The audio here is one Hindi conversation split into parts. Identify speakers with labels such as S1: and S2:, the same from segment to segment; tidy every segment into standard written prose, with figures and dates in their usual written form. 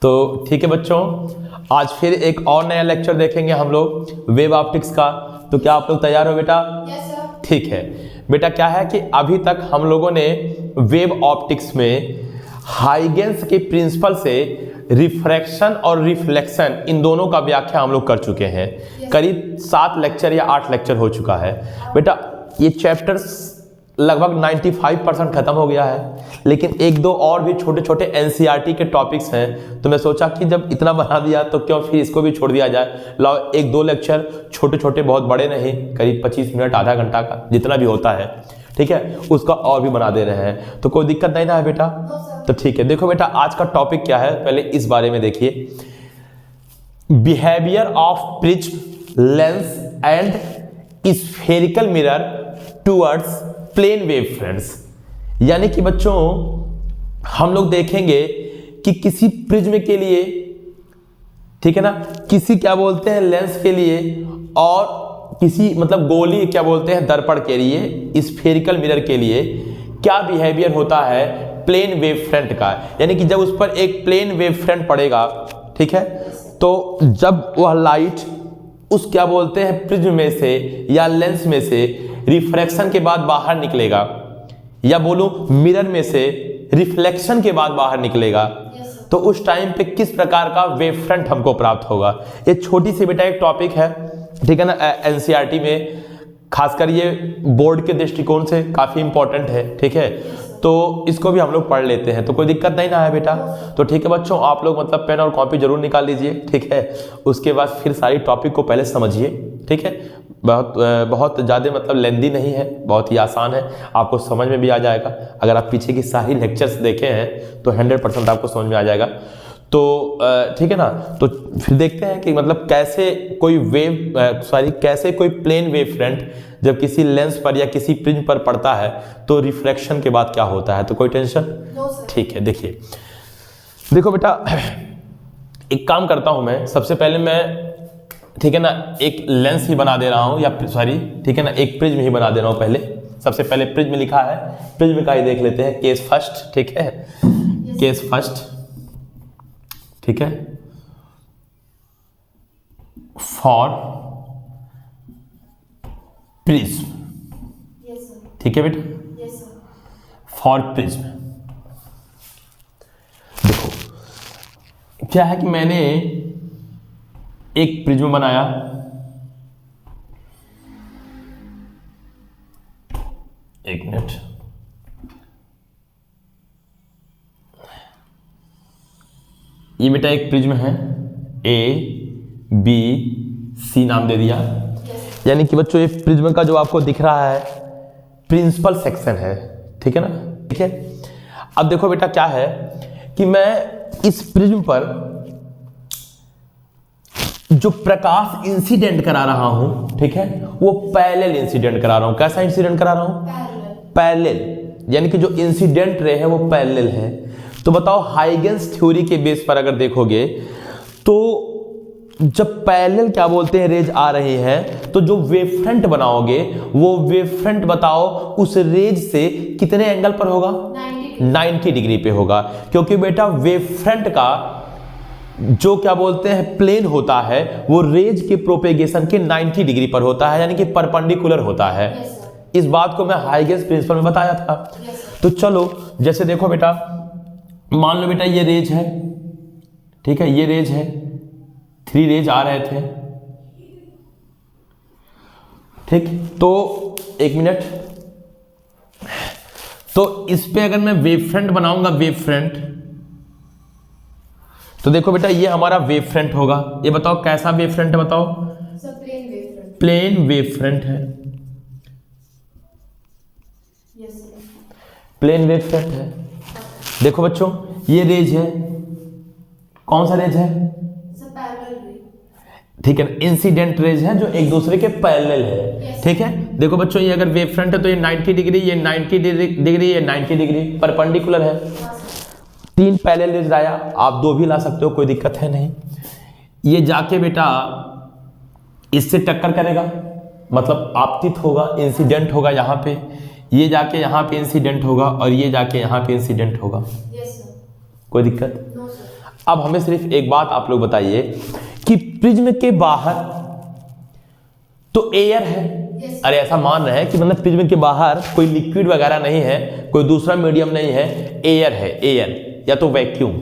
S1: तो ठीक है बच्चों, आज फिर एक और नया लेक्चर देखेंगे हम लोग वेव ऑप्टिक्स का। तो क्या आप लोग तैयार हो बेटा?
S2: Yes sir.
S1: ठीक है बेटा, क्या है कि अभी तक हम लोगों ने वेव ऑप्टिक्स में हाइगेंस के प्रिंसिपल से रिफ्रैक्शन और रिफ्लेक्शन इन दोनों का व्याख्या हम लोग कर चुके हैं। करीब 7 लेक्चर या 8 लेक्चर हो चुका है बेटा। ये चैप्टर्स लगभग 95% खत्म हो गया है, लेकिन एक दो और भी छोटे छोटे एनसीईआरटी के टॉपिक्स हैं। तो मैं सोचा कि जब इतना बना दिया तो क्यों फिर इसको भी छोड़ दिया जाए। लाओ एक दो लेक्चर छोटे छोटे, बहुत बड़े नहीं, करीब 25 मिनट आधा घंटा का जितना भी होता है, ठीक है, उसका और भी बना दे रहे हैं। तो कोई दिक्कत नहीं ना है बेटा? तो ठीक है, देखो बेटा आज का टॉपिक क्या है, पहले इस बारे में देखिए। Behaviour of prism lens and spherical mirror towards plane wavefronts. यानी कि बच्चों हम लोग देखेंगे कि किसी प्रिज्म के लिए, ठीक है ना, किसी क्या बोलते हैं लेंस के लिए, और किसी मतलब गोली क्या बोलते हैं दर्पण के लिए, स्फेरिकल मिरर के लिए क्या बिहेवियर होता है प्लेन वेव फ्रंट का। यानी कि जब उस पर एक प्लेन वेव फ्रंट पड़ेगा, ठीक है, तो जब वह लाइट उस क्या बोलते हैं प्रिज्म में से या लेंस में से रिफ्रैक्शन के बाद बाहर निकलेगा, या बोलूं मिरर में से रिफ्लेक्शन के बाद बाहर निकलेगा, तो उस टाइम पे किस प्रकार का वेव फ्रंट हमको प्राप्त होगा। ये छोटी सी बेटा एक टॉपिक है, ठीक है ना, एनसीईआरटी में खासकर ये बोर्ड के दृष्टिकोण से काफी इंपॉर्टेंट है, ठीक है। तो इसको भी हम लोग पढ़ लेते हैं, तो कोई दिक्कत नहीं ना है बेटा? तो ठीक है बच्चों, आप लोग मतलब पेन और कॉपी जरूर निकाल लीजिए, ठीक है। उसके बाद फिर सारी टॉपिक को पहले समझिए, ठीक है। बहुत ज़्यादा मतलब लेंदी नहीं है, बहुत ही आसान है, आपको समझ में भी आ जाएगा। अगर आप पीछे की सारी लेक्चर्स देखे हैं तो 100% आपको समझ में आ जाएगा। तो ठीक है ना, तो फिर देखते हैं कि मतलब कैसे कोई प्लेन वेव फ्रंट जब किसी लेंस पर या किसी प्रिज्म पर पड़ता है तो रिफ्रैक्शन के बाद क्या होता है। तो कोई टेंशन? ठीक है, देखो बेटा एक काम करता हूं मैं, सबसे पहले मैं, ठीक है ना, एक लेंस ही बना दे रहा हूं, या सॉरी ठीक है ना, एक प्रिज्म ही बना दे रहा हूं। पहले सबसे पहले प्रिज्म लिखा है, प्रिज्म का ही देख लेते हैं। केस फर्स्ट, ठीक है, केस फर्स्ट, ठीक है, फॉर प्रिज्म, ठीक है बेटा, फॉर प्रिज्म। देखो क्या है कि मैंने एक प्रिज्म बनाया, एक मिनट, ये बेटा एक प्रिज्म है, A B C नाम दे दिया। यानी कि बच्चों ये प्रिज्म का जो आपको दिख रहा है प्रिंसिपल सेक्शन है, ठीक है ना, ठीक है। अब देखो बेटा क्या है कि मैं इस प्रिज्म पर जो प्रकाश इंसिडेंट करा रहा हूं, ठीक है, वो पैरेलल इंसिडेंट करा रहा हूं। कैसा इंसिडेंट करा रहा हूं? पैरेलल, यानी कि जो इंसिडेंट रे है वो पैरेलल है। तो बताओ हाइगेंस थ्योरी के बेस पर अगर देखोगे तो जब पैरेलल क्या बोलते हैं रेज आ रही हैं, तो जो वेव फ्रंट बनाओगे वो वेव फ्रंट बताओ उस रेज से कितने एंगल पर होगा? 90 डिग्री पे होगा। क्योंकि बेटा वेव फ्रंट का जो क्या बोलते हैं प्लेन होता है वो रेज के प्रोपेगेशन के 90 डिग्री पर होता है, यानी कि परपेंडिकुलर होता है। इस बात को मैं हाइगेंस प्रिंसिपल में बताया था। तो चलो जैसे देखो बेटा, मान लो बेटा ये रेज है, ठीक है, ये रेज है, 3 रेज आ रहे थे, ठीक। तो एक मिनट, तो इस पे अगर मैं वेव फ्रंट बनाऊंगा, वेव फ्रंट, तो देखो बेटा ये हमारा वेव फ्रंट होगा। ये बताओ कैसा वेव फ्रंट है? बताओ प्लेन वेव फ्रंट है, प्लेन वेव फ्रंट है। देखो बच्चों ये रेज है, कौन सा रेज है? ठीक है, इंसिडेंट रेज है जो एक दूसरे के पैरेलल है, ठीक है। देखो बच्चों ये अगर वेव फ्रंट है तो ये 90 डिग्री, ये 90 डिग्री, ये 90 डिग्री परपेंडिकुलर है। 3 पैरेलल रेज लाया, आप 2 भी ला सकते हो, कोई दिक्कत है नहीं। ये जाके बेटा इससे टक्कर करेगा, मतलब आपतित होगा, इंसिडेंट होगा यहाँ पे, ये जाके यहाँ पे इंसिडेंट होगा और ये जाके यहाँ पे इंसिडेंट होगा। कोई दिक्कत? अब हमें सिर्फ एक बात आप लोग बताइए कि प्रिज्म के बाहर तो एयर है, अरे ऐसा मान रहे हैं कि मतलब प्रिज्म के बाहर कोई लिक्विड वगैरह नहीं है, कोई दूसरा मीडियम नहीं है, एयर है, एयर या तो वैक्यूम।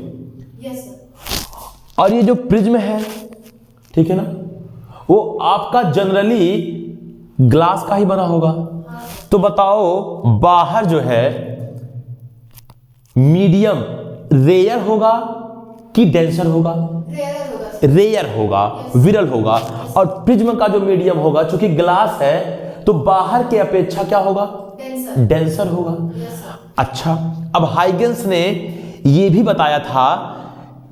S1: और ये जो प्रिज्म है, ठीक है ना, वो आपका जनरली ग्लास का ही बना होगा। तो बताओ बाहर जो है मीडियम रेयर होगा कि डेंसर होगा? रेयर होगा, विरल होगा। और प्रिज्म का जो मीडियम होगा, चूंकि ग्लास है तो बाहर की अपेक्षा क्या होगा? डेंसर होगा। अच्छा, अब हाइगेंस ने यह भी बताया था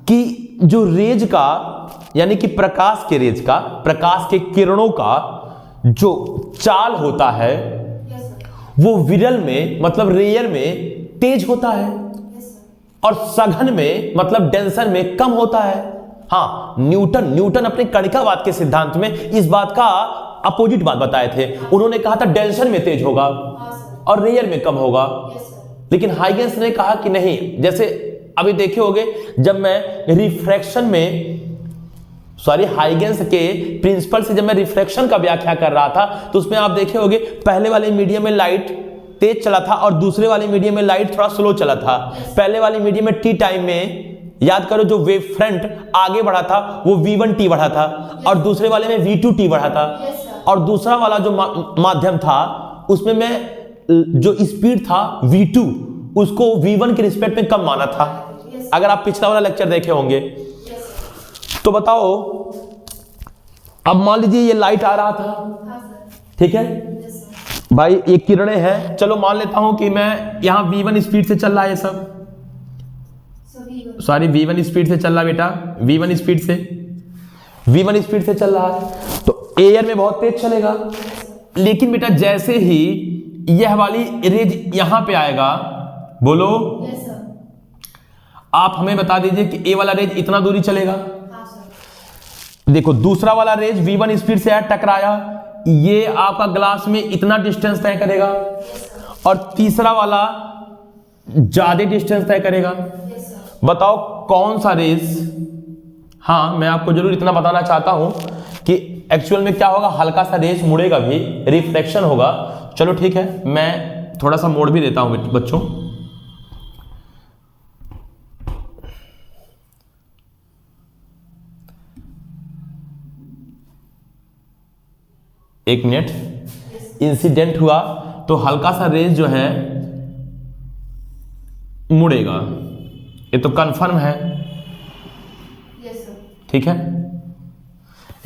S1: कि जो रेज का यानी कि प्रकाश के रेज का, प्रकाश के किरणों का जो चाल होता है वो विरल में मतलब रेयर में तेज होता है और सघन में मतलब डेंसर में कम होता है। हाँ, न्यूटन अपने कणिकावाद के सिद्धांत में इस बात का अपोजिट बात बताए थे। उन्होंने कहा था डेंसर में तेज होगा और रेयर में कम होगा। लेकिन हाइगेंस ने कहा कि नहीं, जैसे अभी देखे होंगे जब मैं रिफ्रैक्शन में हाइगेंस के प्रिंसिपल से जब मैं रिफ्रैक्शन का व्याख्या कर रहा था तो उसमें आप देखे होंगे पहले वाले मीडियम में लाइट तेज चला था और दूसरे वाले मीडियम में लाइट थोड़ा स्लो चला था। पहले वाले मीडियम में टी टाइम में याद करो जो वेव फ्रंट आगे बढ़ा था वो v1t बढ़ा था और दूसरे वाले में v2t बढ़ा था। और दूसरा वाला जो माध्यम था उसमें मैं जो स्पीड था v2 उसको v1 के रिस्पेक्ट में कम माना था, अगर आप पिछला वाला लेक्चर देखे होंगे। तो बताओ अब मान लीजिए ये लाइट आ रहा था, ठीक है भाई, ये किरणें हैं। चलो मान लेता हूं कि मैं यहां v1 स्पीड से चल रहा है, ये सब v1 स्पीड से चल रहा है बेटा, v1 स्पीड से चल रहा है तो एयर में बहुत तेज चलेगा। लेकिन बेटा जैसे ही यह वाली रेज यहां पे आएगा, बोलो आप हमें बता दीजिए कि ए वाला रेज इतना दूरी चलेगा। देखो दूसरा वाला रेज v1 स्पीड से टकराया, ये आपका ग्लास में इतना डिस्टेंस तय करेगा और तीसरा वाला ज्यादा डिस्टेंस तय करेगा। बताओ कौन सा रेज, हाँ मैं आपको जरूर इतना बताना चाहता हूं कि एक्चुअल में क्या होगा, हल्का सा रेज मुड़ेगा भी, रिफ्लेक्शन होगा। चलो ठीक है, मैं थोड़ा सा मोड़ भी देता हूं बच्चों। एक मिनट, इंसिडेंट हुआ तो हल्का सा रेज जो है मुड़ेगा, ये तो कंफर्म है, ठीक है।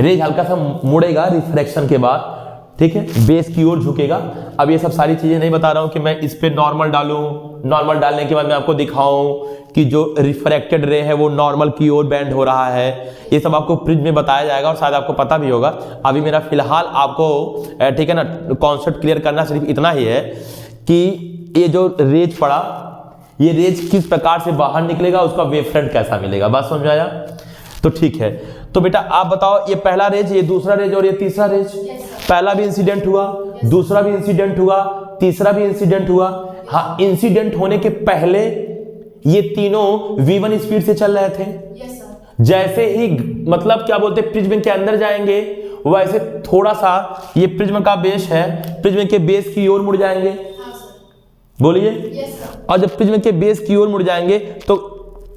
S1: रेज हल्का सा मुड़ेगा रिफ्रैक्शन के बाद, ठीक है, बेस की ओर झुकेगा। अब ये सब सारी चीजें नहीं बता रहा हूं कि मैं इस पे नॉर्मल डालूं, नॉर्मल डालने के बाद मैं आपको दिखाऊं कि जो रिफ्रैक्टेड रे है वो नॉर्मल की ओर बेंड हो रहा है। ये सब आपको प्रिज्म में बताया जाएगा और शायद आपको पता भी होगा। अभी मेरा फिलहाल आपको ठीक है ना कॉन्सेप्ट क्लियर करना सिर्फ इतना ही है कि ये जो रेज पड़ा, ये रेज किस प्रकार से बाहर निकलेगा, उसका वेव फ्रंट कैसा मिलेगा, बात समझ आया? तो ठीक है, तो बेटा आप बताओ, ये पहला रेज, ये दूसरा रेज और ये तीसरा रेज, पहला भी इंसिडेंट हुआ, दूसरा भी इंसिडेंट हुआ, तीसरा भी इंसिडेंट हुआ। हाँ, इंसिडेंट होने के पहले ये तीनों v1 स्पीड से चल रहे थे। जैसे ही मतलब क्या बोलते प्रिज्म के अंदर जाएंगे वैसे थोड़ा सा ये प्रिज्म का बेस है, प्रिज्म के बेस की ओर मुड़ जाएंगे, बोलिए। और जब प्रिज्म के बेस की ओर मुड़ जाएंगे तो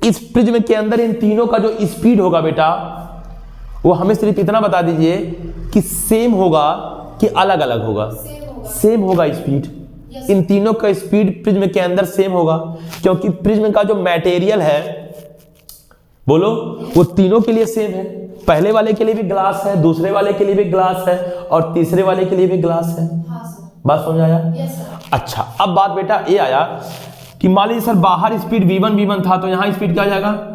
S1: इस प्रिज्म के अंदर इन तीनों का जो स्पीड होगा बेटा, वो हमें सिर्फ इतना बता दीजिए कि सेम होगा कि अलग अलग होगा। सेम होगा स्पीड, इन तीनों का स्पीड प्रिज्म के अंदर सेम होगा, क्योंकि प्रिज्म का जो मटेरियल है, बोलो, वो तीनों के लिए सेम है। पहले वाले के लिए भी ग्लास है, दूसरे वाले के लिए भी ग्लास है और तीसरे वाले के लिए भी ग्लास है। बात समझ आया? अच्छा, अब बात बेटा ये आया कि मान लीजिए सर बाहर स्पीड v1 था, तो यहां स्पीड क्या आ जाएगा,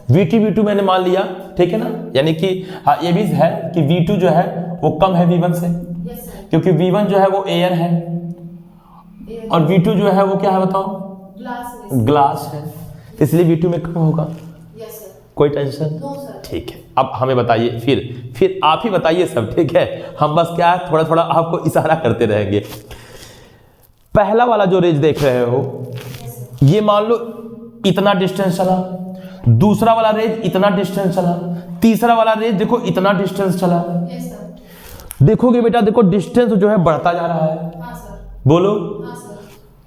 S1: v2 मैंने मान लिया, ठीक है ना। यानी कि हाँ ये भी है कि v2 जो है वो कम है v1 से, क्योंकि v1 जो है वो एयर है और v2 जो है वो क्या है बताओ, ग्लास है, इसलिए v2 में कम होगा। कोई टेंशन? ठीक है, अब हमें बताइए, फिर आप ही बताइए सब, ठीक है। हम बस क्या है थोड़ा थोड़ा आपको इशारा करते रहेंगे। पहला वाला जो रेज देख रहे हो, ये मान लो इतना डिस्टेंस चला, दूसरा वाला रेज इतना डिस्टेंस चला, तीसरा वाला रेज देखो इतना डिस्टेंस चला।
S2: Yes sir.
S1: देखोगे बेटा, देखो डिस्टेंस जो है बढ़ता जा रहा है।
S2: हाँ सर।
S1: बोलो।
S2: हाँ सर।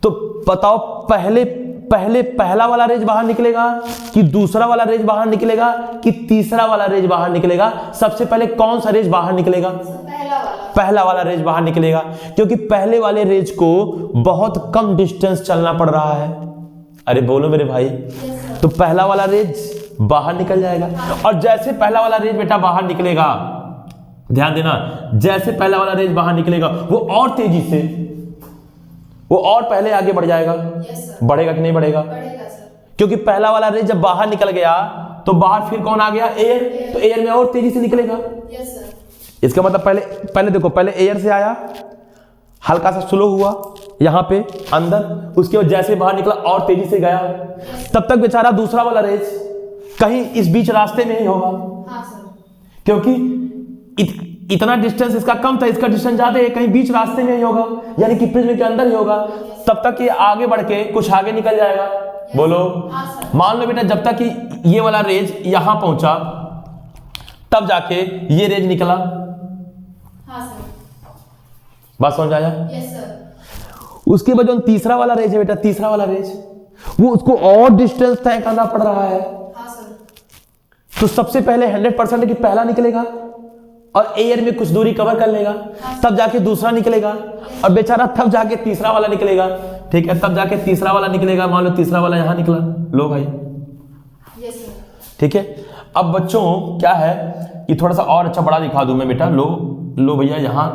S1: तो बताओ पहला वाला रेज बाहर निकलेगा कि दूसरा वाला रेज बाहर निकलेगा कि तीसरा वाला रेज बाहर निकलेगा? सबसे पहले कौन सा रेज बाहर निकलेगा? पहला वाला रेज बाहर निकलेगा, क्योंकि पहले वाले रेज को बहुत कम डिस्टेंस चलना पड़ रहा है। अरे बोलो मेरे भाई। तो पहला वाला रेज बाहर निकल जाएगा, और जैसे पहला वाला रेज बेटा बाहर निकलेगा, ध्यान देना, जैसे पहला वाला रेज बाहर निकलेगा वो और तेजी से, वो और पहले आगे बढ़ जाएगा। बढ़ेगा कि नहीं बढ़ेगा?
S2: बढ़ेगा सर।
S1: क्योंकि पहला वाला रेज जब बाहर निकल गया तो बाहर फिर कौन आ गया? एयर। तो एयर में और तेजी से निकलेगा।
S2: Yes sir.
S1: इसका मतलब पहले देखो, पहले एयर से आया, हल्का सा स्लो हुआ यहां पे अंदर, उसके बाद जैसे बाहर निकला और तेजी से गया। तब तक बेचारा दूसरा वाला रेज कहीं इस बीच रास्ते में ही होगा।
S2: हाँ सर।
S1: क्योंकि इतना डिस्टेंस इसका कम था, इसका डिस्टेंस ज्यादा है, कहीं बीच रास्ते में ही होगा, यानी कि प्रिज्म के अंदर ही होगा। तब तक ये आगे बढ़ के कुछ आगे निकल जाएगा। बोलो। मान लो बेटा, जब तक कि ये वाला रेज यहां पहुंचा तब जाके ये रेज निकला।
S2: हाँ सर।
S1: बात समझ आया?
S2: Yes sir.
S1: उसके बाद जो तीसरा वाला रेज है बेटा, तीसरा वाला रेज, वो उसको और डिस्टेंस तय करना पड़ रहा है।
S2: हाँ सर।
S1: तो सबसे पहले 100% कि पहला निकलेगा और एयर में कुछ दूरी कवर कर लेगा, तब जाके दूसरा निकलेगा, और बेचारा तब जाके तीसरा वाला निकलेगा। ठीक है, तब जाके तीसरा वाला निकलेगा। मान लो तीसरा वाला यहां निकला, लो भाई।
S2: Yes sir.
S1: ठीक है, अब बच्चों क्या है कि थोड़ा सा और अच्छा बड़ा दिखा दूं मैं बेटा। लो भैया, यहां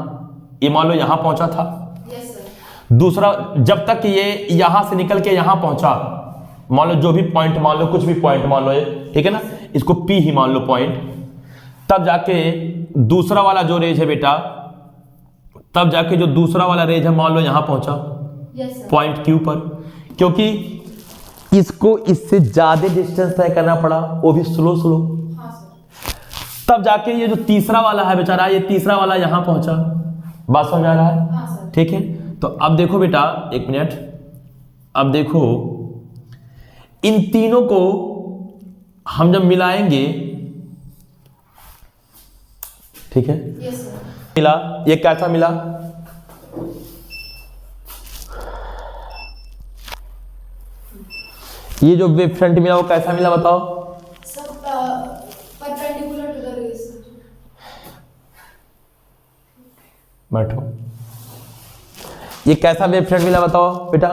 S1: ये मान लो यहां पहुंचा था।
S2: Yes sir.
S1: दूसरा, जब तक ये यहां से निकल के यहां पहुंचा, मान लो जो भी पॉइंट मान लो, कुछ भी पॉइंट मान लो ये, ठीक है ना, इसको पी ही मान लो पॉइंट, तब जाके दूसरा वाला जो रेज है बेटा, तब जाके जो दूसरा वाला रेज है मान लो यहां पहुंचा पॉइंट क्यू पर, क्योंकि इसको इससे ज्यादा डिस्टेंस तय करना पड़ा, वो भी स्लो।
S2: हाँ सर।
S1: तब जाके ये जो तीसरा वाला है बेचारा, ये तीसरा वाला यहां पहुंचा। बात समझ आ रहा है?
S2: हाँ सर।
S1: ठीक है, तो अब देखो बेटा, एक मिनट, अब देखो इन तीनों को हम जब मिलाएंगे, ठीक है,
S2: यस सर।
S1: मिला, ये कैसा मिला? ये जो वेव फ्रंट मिला वो कैसा मिला बताओ?
S2: सब परपेंडिकुलर टू द रेज।
S1: बैठो। ये कैसा वेव फ्रंट मिला बताओ बेटा?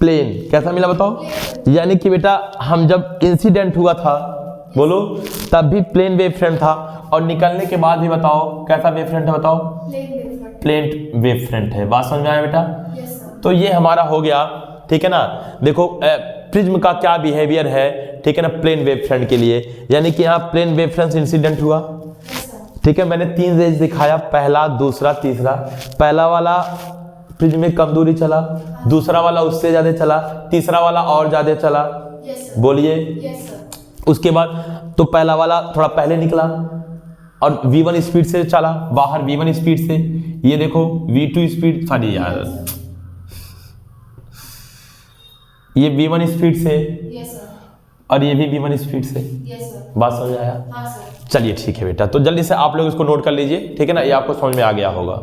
S1: प्लेन। कैसा मिला बताओ? यानी कि बेटा हम जब इंसिडेंट हुआ था, बोलो, तब भी प्लेन वेव फ्रंट था, और निकलने के बाद भी बताओ कैसा वेव फ्रंट है बताओ? प्लेन वेव फ्रंट है। बात समझ में आया बेटा?
S2: Yes sir.
S1: तो ये हमारा हो गया, ठीक है ना। देखो प्रिज्म का क्या बिहेवियर है, ठीक है ना, प्लेन वेव फ्रंट के लिए, यानी कि यहाँ प्लेन वेव फ्रंट इंसिडेंट हुआ। ठीक है, मैंने 3 रेज दिखाया, पहला, दूसरा, तीसरा। पहला वाला प्रिज्म में कम दूरी चला, दूसरा वाला उससे ज्यादा चला, तीसरा वाला और ज्यादा चला। बोलिए। उसके बाद तो पहला वाला थोड़ा पहले निकला और v1 स्पीड से चला बाहर, v1 स्पीड से। ये देखो v2 स्पीड, सॉरी यार, ये v1 स्पीड से, और ये भी v1 स्पीड से। बात समझ आया? चलिए ठीक है बेटा, तो जल्दी से आप लोग इसको नोट कर लीजिए, ठीक है ना, ये आपको समझ में आ गया होगा।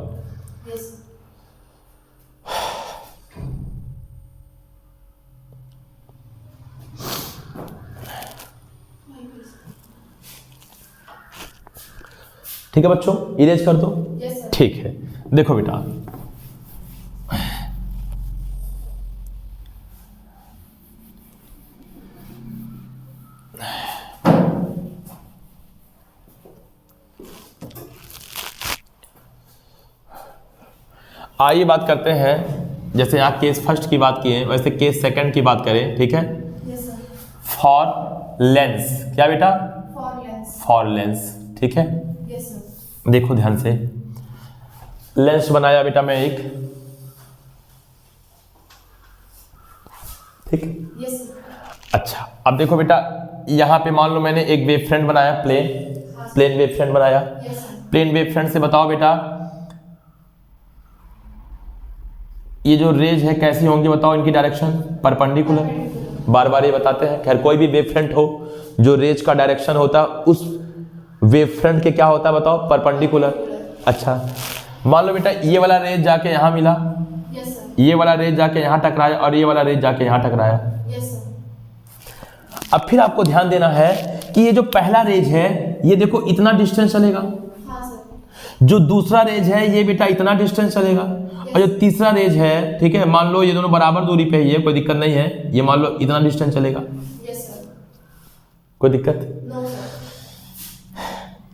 S1: ठीक है बच्चों, इरेज कर दो। ठीक है, देखो बेटा, आइए बात करते हैं, जैसे यहाँ केस फर्स्ट की बात किए वैसे केस सेकंड की बात करें। ठीक है, फॉर लेंस, क्या बेटा? For Lenz. ठीक है, देखो ध्यान से, लेंस बनाया बेटा मैं एक, ठीक। अच्छा, अब देखो बेटा, यहां पे मान लो मैंने एक वेव फ्रंट बनाया, प्लेन वेव फ्रंट बनाया। प्लेन वेव फ्रंट से बताओ बेटा, ये जो रेज है कैसी होंगी बताओ? इनकी डायरेक्शन परपेंडिकुलर। बार बार ये बताते हैं। खैर कोई भी वेव फ्रंट हो, जो रेज का डायरेक्शन होता है उस वेव फ्रंट के क्या होता है बताओ, परपेंडिकुलर। अच्छा मान लो बेटा ये वाला रेज जाके यहाँ मिला,
S2: यस सर,
S1: ये वाला रेज जाके यहाँ टकराया और ये वाला रेज जाके यहाँ टकराया।
S2: यस सर,
S1: अब फिर आपको ध्यान देना है कि ये जो पहला रेज है ये देखो इतना डिस्टेंस चलेगा,
S2: हाँ सर,
S1: जो दूसरा रेज है ये बेटा इतना डिस्टेंस चलेगा, और जो तीसरा रेज है, ठीक है, मान लो ये दोनों बराबर दूरी पे है, कोई दिक्कत नहीं है, ये मान लो इतना डिस्टेंस चलेगा,
S2: यस सर,
S1: कोई दिक्कत?
S2: नो सर,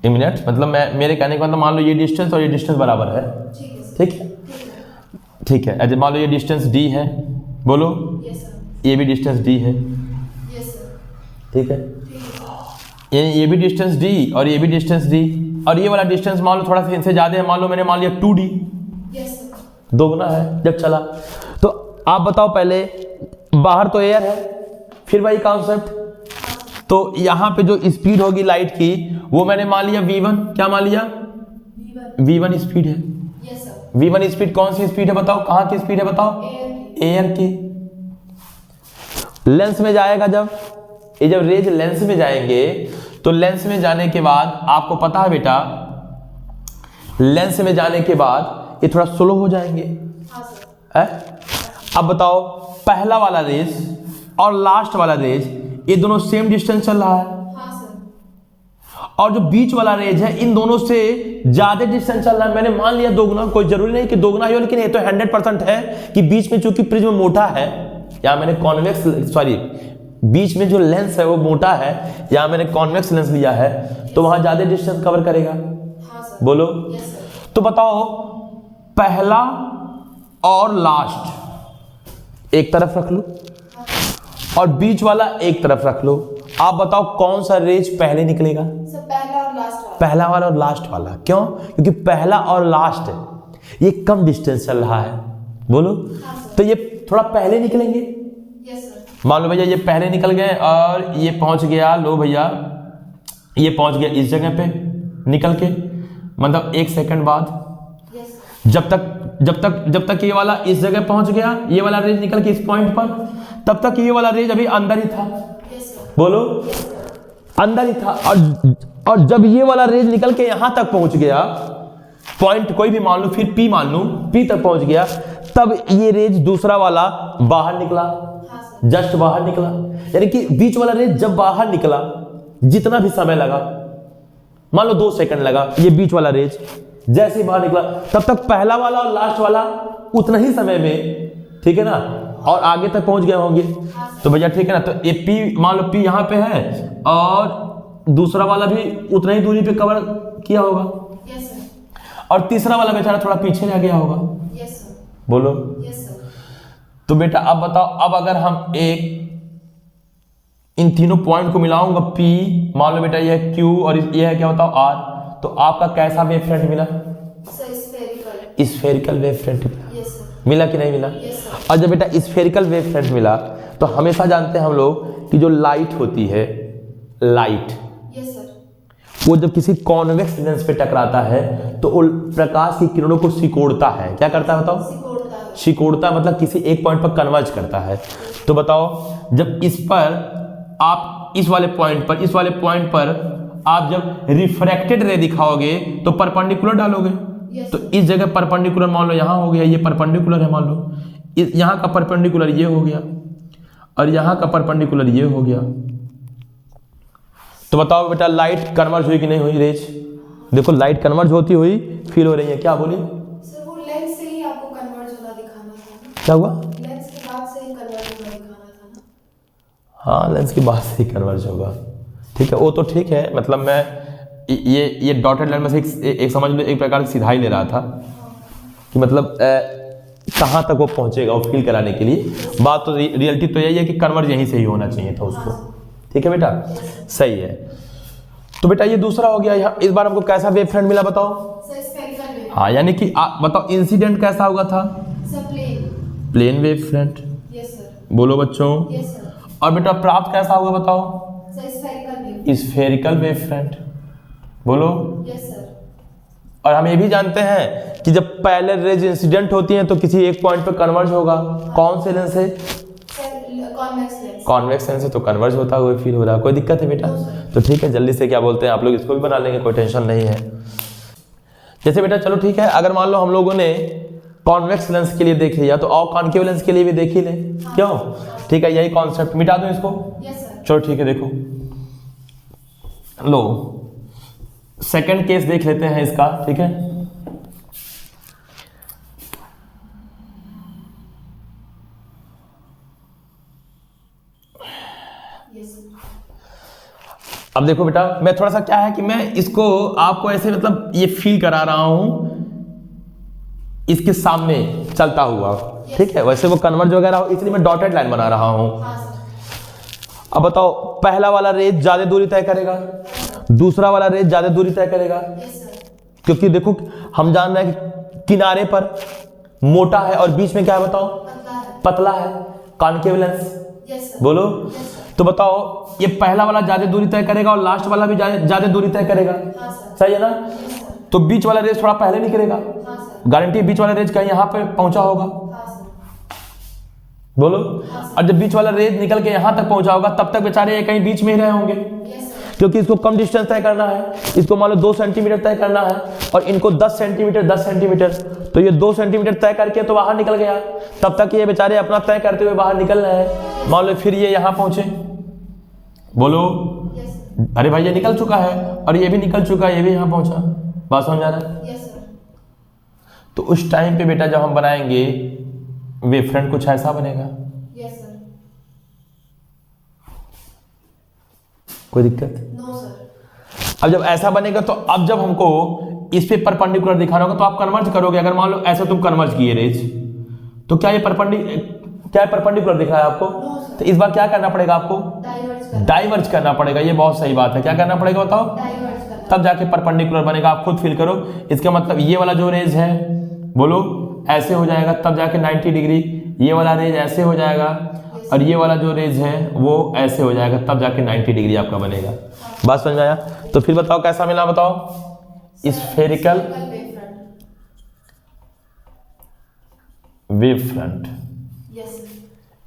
S1: एक मिनट, मतलब मैं मेरे कहने का मतलब मान लो ये डिस्टेंस और ये डिस्टेंस बराबर है,
S2: ठीक है सर,
S1: ठीक है,
S2: ठीक है,
S1: ठीक है। अच्छा मान लो ये डिस्टेंस d है, बोलो,
S2: यस सर,
S1: ये भी डिस्टेंस d है,
S2: यस सर,
S1: ठीक है,
S2: ठीक है,
S1: ये भी डिस्टेंस d और ये भी डिस्टेंस d, और ये वाला डिस्टेंस मान लो थोड़ा सा इनसे ज़्यादा है, मान लो मैंने मान लिया 2d,
S2: यस सर,
S1: दोगुना है जब चला। तो आप बताओ पहले, बाहर तो एयर है, फिर वही कॉन्सेप्ट, तो यहाँ पे जो स्पीड होगी लाइट की वो मैंने मान लिया v1, क्या मान लिया, v1 स्पीड है।
S2: यस सर,
S1: v1 स्पीड कौन सी स्पीड है बताओ, कहाँ की स्पीड है बताओ,
S2: एयर की,
S1: एयर की। लेंस में जाएगा जब, ये जब रेज लेंस में जाएंगे तो लेंस में जाने के बाद आपको पता है बेटा, लेंस में जाने के बाद ये थोड़ा स्लो हो जाएंगे,
S2: हाँ सर,
S1: है? अब बताओ पहला वाला रेज और लास्ट वाला रेज ये दोनों सेम डिस्टेंस चल रहा है,
S2: हाँ सर,
S1: और जो बीच वाला रेज है इन दोनों से ज्यादा डिस्टेंस चल रहा है, मैंने मान लिया दोगुना, कोई जरूरी नहीं कि दोगुना ही हो, लेकिन ये तो 100% है कि बीच में चूंकि प्रिज्म मोटा है, या मैंने कॉन्वेक्स सॉरी बीच में जो लेंस है वो मोटा है, या मैंने कॉन्वेक्स लेंस लिया है, तो वहां ज्यादा डिस्टेंस कवर करेगा,
S2: हाँ सर,
S1: बोलो।
S2: यस सर,
S1: तो बताओ पहला और लास्ट एक तरफ रख लो और बीच वाला एक तरफ रख लो, आप बताओ कौन सा रेज पहले निकलेगा,
S2: सर पहला और लास्ट वाला,
S1: पहला वाला और लास्ट वाला। क्यों? क्योंकि पहला और लास्ट ये कम डिस्टेंस चल रहा है, बोलो,
S2: हाँ सर,
S1: तो ये थोड़ा पहले निकलेंगे।
S2: यस सर,
S1: मान लो भैया ये पहले निकल गए और ये पहुंच गया, लो भैया ये पहुंच गया इस जगह पे निकल के, मतलब 1 सेकंड बाद,
S2: यस सर,
S1: जब तक ये वाला इस जगह पहुंच गया, ये वाला रेज निकल के इस पॉइंट पर, तब तक ये वाला रेज अभी अंदर ही था,
S2: यस सर,
S1: बोलो, अंदर ही था, और जब ये वाला रेज निकल के यहां तक पहुंच गया, पॉइंट कोई भी मान लो, फिर P मान लो, P तक पहुंच गया, तब ये रेज दूसरा वाला बाहर निकला,
S2: हाँ सर,
S1: जस्ट बाहर निकला, यानी कि बीच वाला रेज जब बाहर निकला, जितना भी समय लगा, मान लो 2 सेकंड लगा, ये बीच वाला रेज जैसे ही बाहर निकला, तब तक पहला वाला और लास्ट वाला उतना ही समय में, ठीक है ना, और आगे तक पहुंच गए होंगे, तो भैया ठीक है ना, तो ये P मान लो P यहाँ पे है और दूसरा वाला भी उतना ही दूरी पे कवर किया होगा,
S2: यस सर,
S1: और तीसरा वाला बेचारा थोड़ा पीछे रह गया होगा,
S2: यस सर,
S1: बोलो।
S2: यस सर,
S1: तो बेटा अब बताओ, अब अगर हम इन तीनों पॉइंट को मिलाऊंगा, P मान लो बेटा ये है Q और ये है क्या बताओ R, तो आपका कैसा वेव फ्रंट मिला,
S2: sir spherical,
S1: spherical wavefront
S2: yes sir,
S1: मिला कि नहीं मिला?
S2: यस सर,
S1: और जब बेटा स्फेरिकल वेव फ्रंट मिला तो हमेशा जानते हैं हम लोग कि जो लाइट होती है, लाइट
S2: यस सर,
S1: वो जब किसी कॉन्वेक्स लेंस पे टकराता है तो वो प्रकाश की किरणों को सिकोड़ता है, क्या करता है बताओ,
S2: सिकोड़ता है,
S1: सिकोड़ता मतलब किसी एक पॉइंट पर कन्वर्ज करता है। तो बताओ जब इस पर आप इस वाले पॉइंट पर आप जब रिफ्रैक्टेड रे दिखाओगे तो परपेंडिकुलर डालोगे,
S2: यस
S1: तो
S2: सर,
S1: इस जगह परपेंडिकुलर मान लो यहाँ हो गया, ये परपेंडिकुलर है, मान लो यहाँ का परपेंडिकुलर ये हो गया और यहाँ का परपेंडिकुलर ये हो गया, तो बताओ बेटा लाइट कन्वर्ज हुई कि नहीं हुई रेज, देखो लाइट कन्वर्ज होती हुई फील हो रही है, क्या बोली,
S2: सर वो लेंस से ही आपको कन्वर्ज होना दिखाना था ना,
S1: क्या हुआ,
S2: लेंस के बाद से ही कन्वर्ज होना दिखाना था ना,
S1: हाँ लेंस की बात से ही कन्वर्ज होगा, ठीक है, वो तो ठीक है, मतलब मैं ये डॉटेड लाइन में से एक समझ लो एक प्रकार से सीधा ही ले रहा था कि मतलब कहाँ तक वो पहुँचेगा वो फील कराने के लिए, बात तो रियलिटी तो यही है कि कन्वर्ज यहीं से ही होना चाहिए था उसको, ठीक है बेटा, सही है। तो बेटा ये दूसरा हो गया, यहाँ इस बार हमको कैसा वेव फ्रंट मिला बताओ,
S2: सर स्फेरिकल वेव,
S1: हाँ यानी कि बताओ इंसिडेंट कैसा होगा था,
S2: sir plane,
S1: plane wave front,
S2: yes sir,
S1: बोलो बच्चों,
S2: यस सर,
S1: और बेटा प्राप्त कैसा होगा बताओ,
S2: sir spherical wave,
S1: spherical wave front, बोलो।
S2: यस सर,
S1: और हम ये भी जानते हैं कि जब पैरेलल रेज इंसिडेंट होती हैं तो किसी एक पॉइंट पर कन्वर्ज होगा, कौन से लेंस से,
S2: sir convex lens.
S1: Convex lens है तो कन्वर्ज होता हुआ फील हो रहा है। कोई दिक्कत है बेटा? तो ठीक है, जल्दी से क्या बोलते हैं आप लोग इसको भी बना लेंगे, कोई टेंशन नहीं है। जैसे बेटा चलो ठीक है, अगर मान लो हम लोगों ने कॉन्वेक्स लेंस के लिए देख लिया तो और कॉन्केव लेंस के लिए भी देख ही ले, क्यों? ठीक है, यही कॉन्सेप्ट। मिटा दूं इसको?
S2: Yes sir.
S1: चलो ठीक है, देखो लो सेकंड केस देख लेते हैं इसका, ठीक है।
S2: Yes sir.
S1: अब देखो बेटा, मैं थोड़ा सा क्या है कि मैं इसको आपको ऐसे मतलब ये फील करा रहा हूं इसके सामने चलता हुआ, ठीक है। वैसे वो कन्वर्ज वगैरह हो इसलिए मैं डॉटेड लाइन बना रहा हूं।
S2: हाँ सर।
S1: अब बताओ, पहला वाला रेज ज्यादा दूरी तय करेगा, दूसरा वाला रेज ज्यादा दूरी तय करेगा,
S2: यस सर।
S1: क्योंकि देखो हम जान रहे हैं कि किनारे पर मोटा है और बीच में क्या है बताओ,
S2: पतला है।
S1: पतला है, कॉन्केव लेंस।
S2: Yes sir.
S1: बोलो।
S2: Yes sir.
S1: तो बताओ, ये पहला वाला ज्यादा दूरी तय करेगा और लास्ट वाला भी ज्यादा दूरी तय करेगा,
S2: हाँ सर।
S1: सही है ना?
S2: Yes sir.
S1: तो बीच वाला रेज थोड़ा पहले निकलेगा,
S2: हाँ सर।
S1: गारंटी बीच वाला रेज कहीं यहाँ पे पहुंचा होगा,
S2: हाँ सर।
S1: बोलो। और जब बीच वाला रेज निकल के यहाँ तक पहुंचा होगा तब तक बेचारे ये कहीं बीच में ही रहे होंगे,
S2: यस सर।
S1: क्योंकि इसको कम डिस्टेंस तय करना है। इसको मान लो 2 सेंटीमीटर तय करना है और इनको 10 सेंटीमीटर, तो ये 2 सेंटीमीटर तय करके तो बाहर निकल गया, तब तक ये बेचारे अपना तय करते हुए बाहर निकल रहे हैं। मान लो फिर ये यहाँ पहुंचे, बोलो।
S2: Yes sir.
S1: अरे भाई ये निकल चुका है और ये भी निकल चुका है, ये भी यहाँ पहुंचा, बात समझ आ रहा है?
S2: Yes sir.
S1: तो उस टाइम पे बेटा जब हम बनाएंगे वेवफ्रंट कुछ ऐसा बनेगा।
S2: Yes sir.
S1: कोई दिक्कत?
S2: No sir.
S1: अब जब ऐसा बनेगा तो अब जब हमको इस पे परपेंडिकुलर दिखाना होगा तो आप कन्वर्ज करोगे। अगर मान लो ऐसा तुम कन्वर्ज किए रेज, तो क्या ये परपेंडिकुलर दिख रहा है आपको?
S2: No sir.
S1: तो इस बार क्या करना पड़ेगा आपको? डाइवर्ज करना पड़ेगा। ये बहुत सही बात है। क्या करना पड़ेगा बताओ?
S2: डाइवर्ज करना।
S1: तब जाके परपेंडिकुलर बनेगा। आप खुद फील करो। इसका मतलब ये वाला जो रेज है, बोलो, ऐसे हो जाएगा तब जाके 90 डिग्री, ये वाला रेज ऐसे हो जाएगा और ये वाला जो रेज है वो ऐसे हो जाएगा, तब जाके 90 डिग्री आपका बनेगा। बात समझ में आया? तो फिर बताओ कैसा मिला, बताओ? Spherical wavefront.
S2: Yes sir.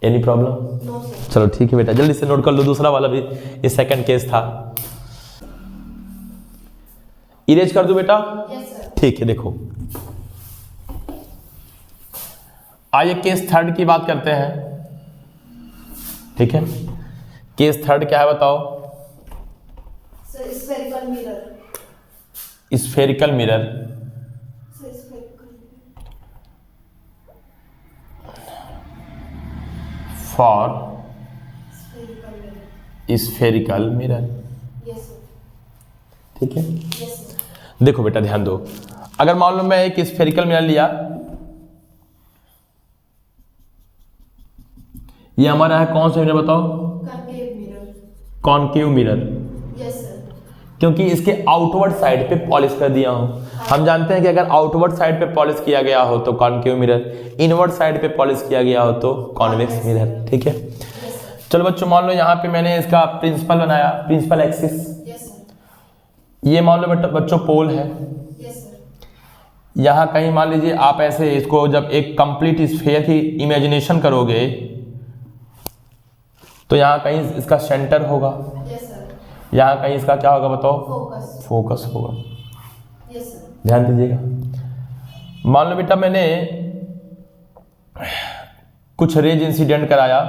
S1: Any problem?
S2: No sir.
S1: चलो ठीक है बेटा, जल्दी से नोट कर लो। दूसरा वाला भी ये सेकंड केस था। इरेज कर दो बेटा?
S2: Yes sir.
S1: ठीक है, देखो आइए केस थर्ड की बात करते हैं, ठीक है। केस थर्ड क्या है बताओ?
S2: Sir spherical mirror.
S1: Spherical mirror
S2: sir spherical
S1: for
S2: mirror.
S1: Spherical mirror,
S2: yes sir.
S1: ठीक है।
S2: Yes sir.
S1: देखो बेटा ध्यान दो, अगर मान लो मैं एक स्फेरिकल मिरर लिया, ये हमारा है कौन सा मिरर बताओ?
S2: Concave mirror.
S1: Concave mirror,
S2: yes sir.
S1: क्योंकि इसके आउटवर्ड साइड पे पॉलिश कर दिया हूं। हम जानते हैं कि अगर आउटवर्ड साइड पे पॉलिश किया गया हो तो कॉनकेव मिरर, इनवर्ड साइड पे पॉलिश किया गया हो तो कॉन्वेक्स मिरर, ठीक है।
S2: Yes sir.
S1: चलो बच्चों, मान लो यहाँ पे मैंने इसका प्रिंसिपल बनाया, प्रिंसिपल एक्सिस।
S2: Yes sir.
S1: ये मान लो बच्चों पोल है।
S2: Yes sir.
S1: यहाँ कहीं मान लीजिए आप ऐसे इसको जब एक कंप्लीट स्फीयर की इमेजिनेशन करोगे तो यहाँ कहीं इसका सेंटर होगा,
S2: यस सर।
S1: यहाँ कहीं इसका क्या होगा बताओ?
S2: फोकस।
S1: फोकस होगा।
S2: Yes sir.
S1: ध्यान दीजिएगा। मान लो बेटा मैंने कुछ रेज इंसिडेंट कराया,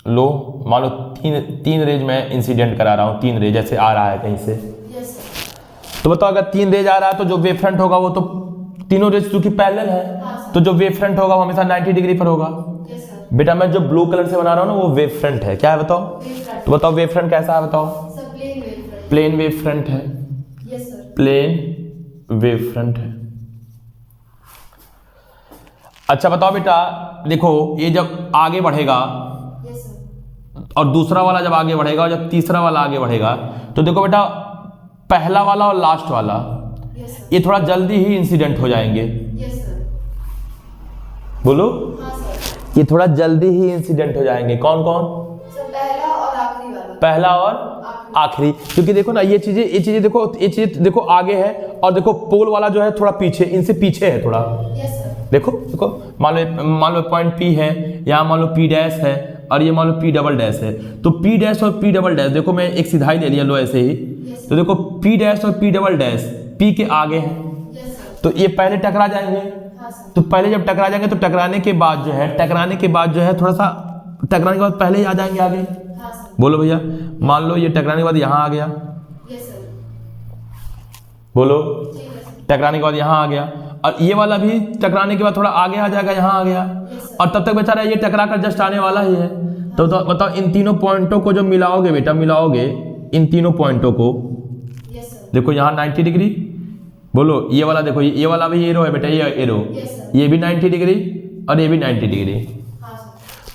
S1: लो मान लो तीन रेज मैं इंसिडेंट करा रहा हूँ, 3 रेज ऐसे आ रहा है कहीं से।
S2: Yes sir.
S1: तो बताओ अगर 3 रेज आ रहा है तो जो वेव फ्रंट होगा वो तो तीनों रेज चूंकि पैरेलल है,
S2: हाँ,
S1: तो जो वेव फ्रंट होगा वो हमेशा 90 डिग्री पर होगा।
S2: Yes sir.
S1: बेटा मैं जो ब्लू कलर से बना रहा हूँ ना वो वेव फ्रंट है। क्या है बताओ?
S2: Wave front.
S1: तो बताओ वेव फ्रंट कैसा है बताओ?
S2: Sir plane wave front.
S1: Plane wave front है।
S2: Yes sir.
S1: Plane wave front है। अच्छा बताओ बेटा, देखो ये जब आगे बढ़ेगा
S2: यस सर।
S1: और दूसरा वाला जब आगे बढ़ेगा और जब तीसरा वाला आगे बढ़ेगा, तो देखो बेटा पहला वाला और लास्ट वाला
S2: यस सर।
S1: ये थोड़ा जल्दी ही इंसिडेंट हो जाएंगे।
S2: Yes sir.
S1: बोलो।
S2: हाँ सर।
S1: ये थोड़ा जल्दी ही इंसिडेंट हो जाएंगे। कौन कौन?
S2: सर पहला और आखिरी वाला।
S1: पहला और आखिरी। क्योंकि देखो ना ये चीजें देखो, ये चीज देखो आगे है और देखो पोल वाला जो है थोड़ा पीछे, इनसे पीछे है थोड़ा।
S2: Yes sir.
S1: देखो देखो, मान लो पॉइंट P है, यहाँ मान लो P डैश है और ये मान लो P डबल डैश है। तो P डैश और P डबल डैश, देखो मैं एक सीधा ही ले लिया लो ऐसे ही। तो देखो P डैश और P डबल डैश P के आगे है, तो ये पहले टकरा जाएंगे। तो पहले जब टकरा जाएंगे तो टकराने के बाद जो है थोड़ा सा टकराने के बाद पहले ही आ जाएंगे आगे। बोलो भैया, मान लो ये टकराने के बाद यहाँ आ गया, बोलो टकराने के बाद यहाँ आ गया, और ये वाला भी टकराने के बाद थोड़ा आगे आ जाएगा, यहाँ आ गया, और तब तक बेचारा ये टकरा कर जस्ट आने वाला ही है। तो बताओ इन तीनों पॉइंटों को जो मिलाओगे बेटा, मिलाओगे इन तीनों पॉइंटों को, देखो यहाँ 90 डिग्री, बोलो ये वाला देखो, ये वाला भी एरो है बेटा, ये एरो, ये भी 90 डिग्री और ये भी 90 डिग्री।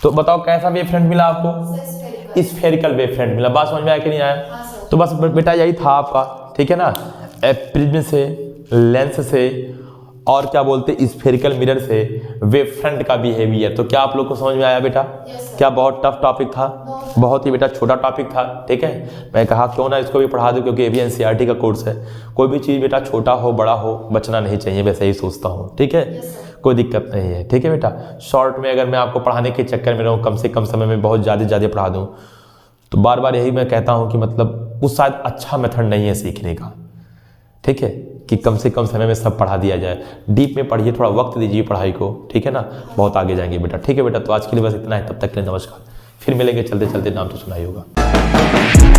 S1: तो बताओ कैसा वेव फ्रंट मिला आपको? स्फेरिकल वेव फ्रंट मिला। बात समझ में आया कि नहीं आया? तो बस बेटा यही था आपका, ठीक है ना। प्रिज्म से, लेंस से और क्या बोलते स्फेरिकल मिरर से वेव फ्रंट का बिहेवियर। तो क्या आप लोग को समझ में आया बेटा? क्या बहुत टफ टॉपिक था? बहुत ही बेटा छोटा टॉपिक था, ठीक है। मैं कहा क्यों ना इसको भी पढ़ा दूं, क्योंकि ये भी एनसीईआरटी का कोर्स है। कोई भी चीज़ बेटा छोटा हो बड़ा हो बचना नहीं चाहिए, वैसे ही सोचता हूँ, ठीक है। कोई दिक्कत नहीं है, ठीक है बेटा। शॉर्ट में अगर मैं आपको पढ़ाने के चक्कर में रहूँ, कम से कम समय में बहुत ज़्यादा पढ़ा दूँ, तो बार बार यही मैं कहता हूँ कि मतलब उस शायद अच्छा मेथड नहीं है सीखने का, ठीक है, कि कम से कम समय में सब पढ़ा दिया जाए। डीप में पढ़िए, थोड़ा वक्त दीजिए पढ़ाई को, ठीक है ना, बहुत आगे जाएंगे बेटा, ठीक है बेटा। तो आज के लिए बस इतना है, तब तक के लिए नमस्कार। फिर मिलेंगे चलते चलते, नाम तो सुना ही होगा।